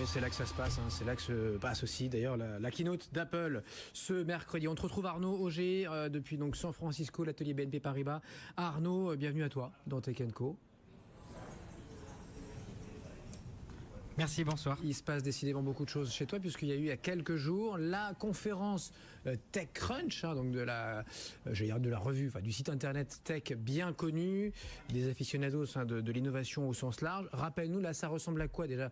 c'est là que ça se passe, hein. C'est là que se passe aussi d'ailleurs la keynote d'Apple ce mercredi. On te retrouve Arnaud Auger depuis donc San Francisco, l'atelier BNP Paribas. Arnaud, bienvenue à toi dans Tech & Co. Merci, bonsoir. Il se passe décidément beaucoup de choses chez toi puisqu'il y a eu il y a quelques jours la conférence TechCrunch, hein, donc de la revue, enfin du site internet tech bien connu, des aficionados, hein, de l'innovation au sens large. Rappelle-nous, là, ça ressemble à quoi déjà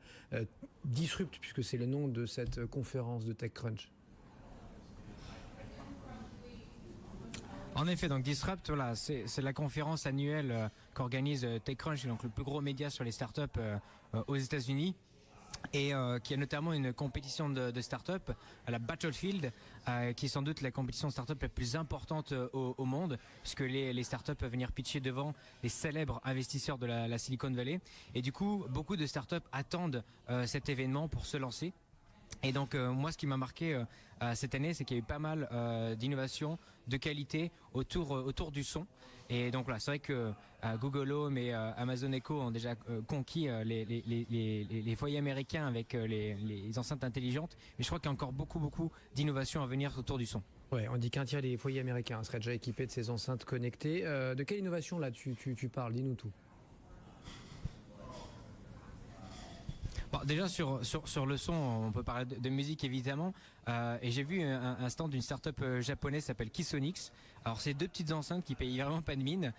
Disrupt, puisque c'est le nom de cette conférence de TechCrunch. En effet, donc Disrupt, voilà, c'est la conférence annuelle qu'organise TechCrunch, donc le plus gros média sur les startups aux États-Unis. Et qui a notamment une compétition de start-up, la Battlefield, qui est sans doute la compétition de start-up la plus importante au monde, puisque les start-up peuvent venir pitcher devant les célèbres investisseurs de la Silicon Valley. Et du coup, beaucoup de start-up attendent cet événement pour se lancer. Et donc moi, ce qui m'a marqué cette année, c'est qu'il y a eu pas mal d'innovations de qualité autour du son. Et donc là, c'est vrai que Google Home et Amazon Echo ont déjà conquis les foyers américains avec les enceintes intelligentes. Mais je crois qu'il y a encore beaucoup d'innovations à venir autour du son. Ouais, on dit qu'un tiers des foyers américains seraient déjà équipés de ces enceintes connectées. De quelle innovation là tu parles? Dis-nous tout. Bon, déjà sur le son, on peut parler de musique évidemment. Et j'ai vu un stand d'une start-up japonaise qui s'appelle Kisonix. Alors c'est deux petites enceintes qui payent vraiment pas de mine,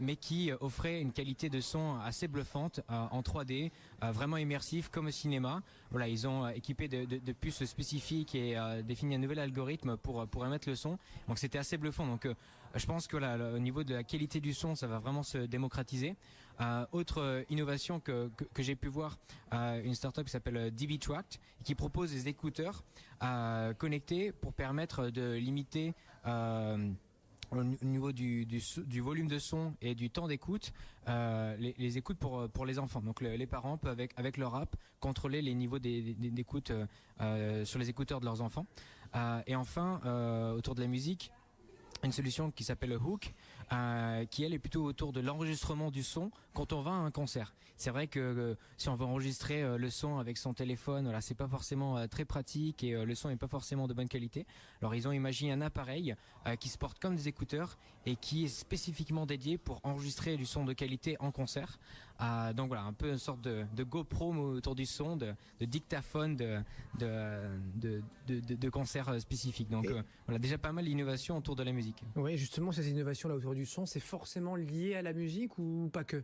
mais qui offraient une qualité de son assez bluffante en 3D, vraiment immersif comme au cinéma. Voilà, ils ont équipé de puces spécifiques et défini un nouvel algorithme pour émettre le son. Donc c'était assez bluffant. Donc je pense que là, au niveau de la qualité du son, ça va vraiment se démocratiser. Autre innovation que j'ai pu voir, une startup qui s'appelle DB Tract, qui propose des écouteurs connectés pour permettre de limiter au niveau du volume de son et du temps d'écoute, les écoutes pour les enfants. Donc les parents peuvent avec leur app contrôler les niveaux d'écoute sur les écouteurs de leurs enfants. Et enfin, autour de la musique, une solution qui s'appelle Hook, qui elle est plutôt autour de l'enregistrement du son quand on va à un concert. C'est vrai que si on veut enregistrer le son avec son téléphone, voilà, c'est pas forcément très pratique et le son est pas forcément de bonne qualité. Alors ils ont imaginé un appareil qui se porte comme des écouteurs et qui est spécifiquement dédié pour enregistrer du son de qualité en concert. Donc voilà, un peu une sorte de GoPro autour du son, de dictaphone de concerts spécifiques. Donc voilà, déjà pas mal d'innovations autour de la musique. Oui, justement, ces innovations-là autour du son, c'est forcément lié à la musique ou pas que?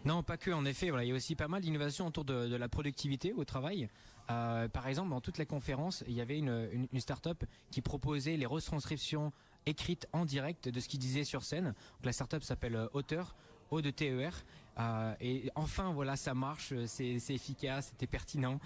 Non, pas que. En effet, voilà, il y a aussi pas mal d'innovations autour de la productivité au travail. Par exemple, dans toute la conférence, il y avait une start-up qui proposait les retranscriptions écrites en direct de ce qu'il disait sur scène. Donc, la start-up s'appelle Auteur, O de TER. Et enfin, voilà, ça marche, c'est efficace, c'était pertinent.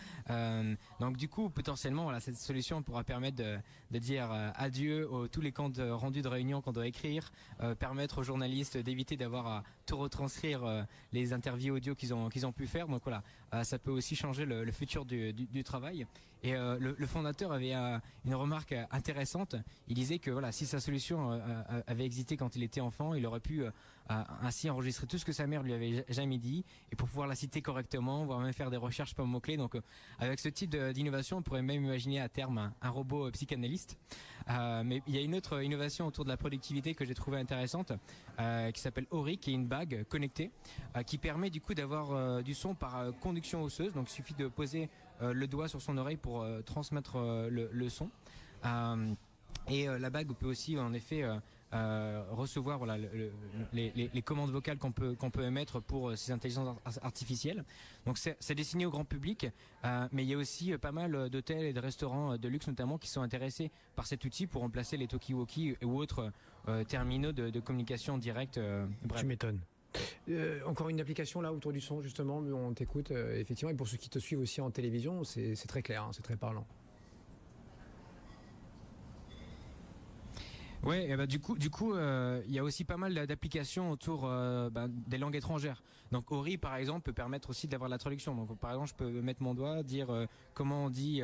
Donc du coup, potentiellement, voilà, cette solution pourra permettre de dire adieu à tous les comptes rendus de réunion qu'on doit écrire, permettre aux journalistes d'éviter d'avoir à tout retranscrire les interviews audio qu'ils ont pu faire. Donc voilà, ça peut aussi changer le futur du travail. Et le fondateur avait une remarque intéressante. Il disait que voilà, si sa solution avait existé quand il était enfant, il aurait pu ainsi enregistrer tout ce que sa mère lui avait jamais dit, et pour pouvoir la citer correctement, voire même faire des recherches par mots-clés. Donc avec ce type d'innovation, on pourrait même imaginer à terme un robot psychanalyste. Mais il y a une autre innovation autour de la productivité que j'ai trouvé intéressante, qui s'appelle Ori, qui est une bague connectée, qui permet du coup d'avoir du son par conduction osseuse. Donc il suffit de poser le doigt sur son oreille pour transmettre le son. Et la bague peut aussi en effet recevoir voilà, les commandes vocales qu'on peut émettre pour ces intelligences artificielles. Donc c'est destiné au grand public, mais il y a aussi pas mal d'hôtels et de restaurants de luxe notamment qui sont intéressés par cet outil pour remplacer les talkie-walkie ou autres terminaux de communication directe. Bref. Tu m'étonnes. Encore une application là autour du son justement, on t'écoute effectivement, et pour ceux qui te suivent aussi en télévision, c'est très clair, hein, c'est très parlant. Ouais, et bah du coup, il y a aussi pas mal d'applications autour des langues étrangères. Donc Ori, par exemple, peut permettre aussi d'avoir la traduction. Donc par exemple, je peux mettre mon doigt, dire comment on dit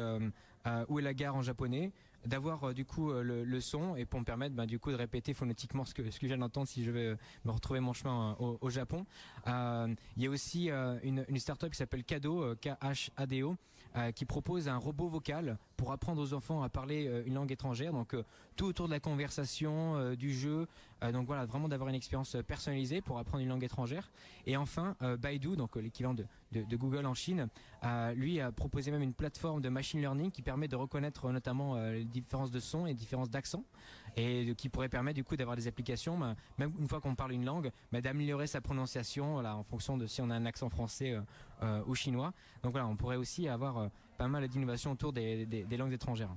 où est la gare en japonais. d'avoir du coup le son et pour me permettre du coup de répéter phonétiquement ce que je viens d'entendre si je veux me retrouver mon chemin au Japon. Il y a aussi une start-up qui s'appelle Kado, Khado, qui propose un robot vocal pour apprendre aux enfants à parler une langue étrangère. Donc tout autour de la conversation, du jeu. Donc voilà, vraiment d'avoir une expérience personnalisée pour apprendre une langue étrangère. Et enfin, Baidu, donc l'équivalent de Google en Chine, lui a proposé même une plateforme de machine learning qui permet de reconnaître notamment les différences de son et les différences d'accent et qui pourrait permettre du coup d'avoir des applications, même une fois qu'on parle une langue, d'améliorer sa prononciation voilà, en fonction de si on a un accent français ou chinois. Donc voilà, on pourrait aussi avoir pas mal d'innovations autour des langues étrangères.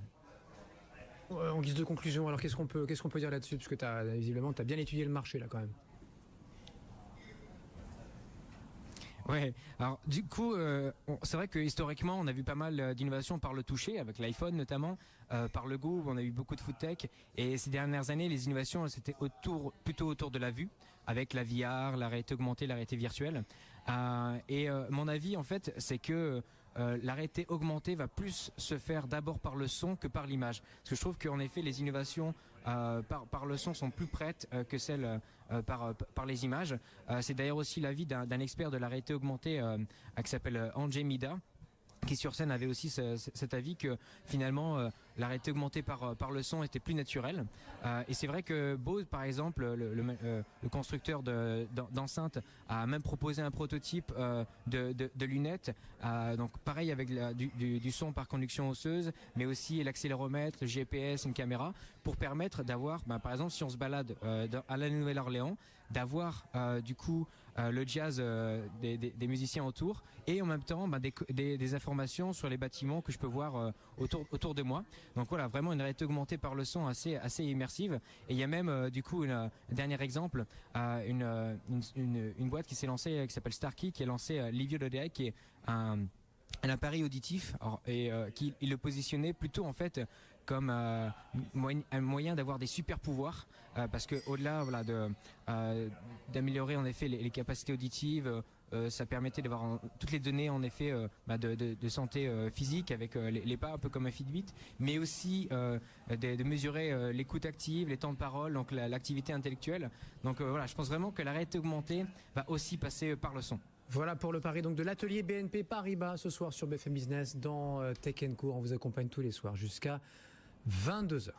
En guise de conclusion, alors qu'est-ce qu'on peut dire là-dessus? Parce que visiblement, tu as bien étudié le marché là quand même. Ouais, alors du coup, c'est vrai que historiquement, on a vu pas mal d'innovations par le toucher, avec l'iPhone notamment, par le Go, on a eu beaucoup de food tech, et ces dernières années, les innovations, c'était plutôt autour de la vue, avec la VR, la réalité augmentée, la réalité virtuelle. Mon avis, en fait, c'est que la réalité augmentée va plus se faire d'abord par le son que par l'image. Parce que je trouve qu'en effet, les innovations par le son sont plus prêtes que celles par les images. C'est d'ailleurs aussi l'avis d'un expert de la réalité augmentée qui s'appelle Andrzej Mida, qui sur scène avait aussi cet avis que finalement la réalité augmentée par le son était plus naturelle. Et c'est vrai que Bose, par exemple, le constructeur d'enceintes, a même proposé un prototype de lunettes. Donc pareil avec du son par conduction osseuse, mais aussi l'accéléromètre, le GPS, une caméra, pour permettre d'avoir, par exemple, si on se balade à la Nouvelle-Orléans, d'avoir du coup le jazz des musiciens autour et en même temps des informations sur les bâtiments que je peux voir autour de moi. Donc voilà, vraiment une réalité augmentée par le son assez immersive. Et il y a même du coup un dernier exemple, une boîte qui s'est lancée qui s'appelle Starkey, qui a lancé Livio Lodai, qui est un appareil auditif qui il le positionnait plutôt en fait comme un moyen d'avoir des super pouvoirs parce que au-delà voilà, d'améliorer en effet les capacités auditives, ça permettait d'avoir toutes les données en effet de santé physique avec les pas un peu comme un Fitbit, mais aussi de mesurer l'écoute active, les temps de parole, donc l'activité intellectuelle. Donc voilà, je pense vraiment que la réalité augmentée va aussi passer par le son. Voilà pour le pari donc de l'atelier BNP Paribas ce soir sur BFM Business dans Tech & Co. On vous accompagne tous les soirs jusqu'à 22h.